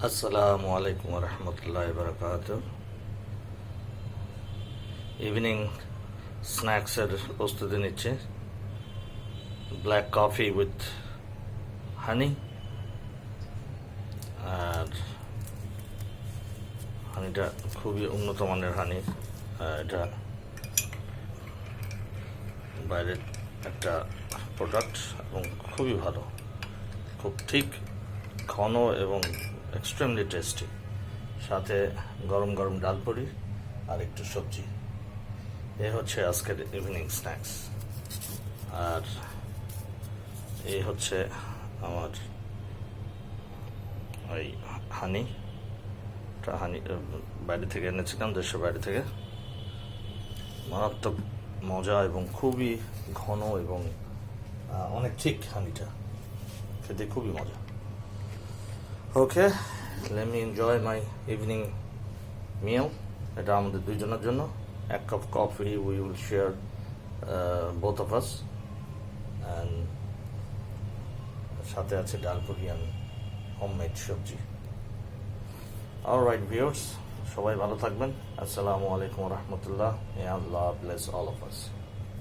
আসসালামু আলাইকুম রহমতুল্লাহ বারকাত। ইভিনিং স্ন্যাক্সের প্রস্তুতি নিচ্ছে। ব্ল্যাক কফি উইথ হানি, আর হানিটা খুবই উন্নত মানের হানি। এটা বাইরের একটা প্রোডাক্ট এবং খুবই ভালো, খুব ঠিক, ঘন এবং এক্সট্রিমলি টেস্টি। সাথে গরম গরম ডাল পুরি আর একটু সবজি। এ হচ্ছে আজকের ইভিনিং স্ন্যাক্স। আর এই হচ্ছে আমার ওই হানি বাইরে থেকে এনেছিলাম, দেশের বাইরে থেকে। মারাত্মক মজা এবং খুবই ঘন এবং অনেক ঠিক। হানিটা খেতে খুবই মজা। Okay, let me enjoy my evening meal. এটা আমাদের দুইজনের জন্য। এক cup coffee, we will share both of us, and সাথে আছে ডাল পুরি অ্যান্ড হোমমেড সবজি। অলরাইট ভিউয়ার্স, সবাই ভালো থাকবেন। আসসালামু আলাইকুম রহমতুল্লাহ। May Allah bless all of us.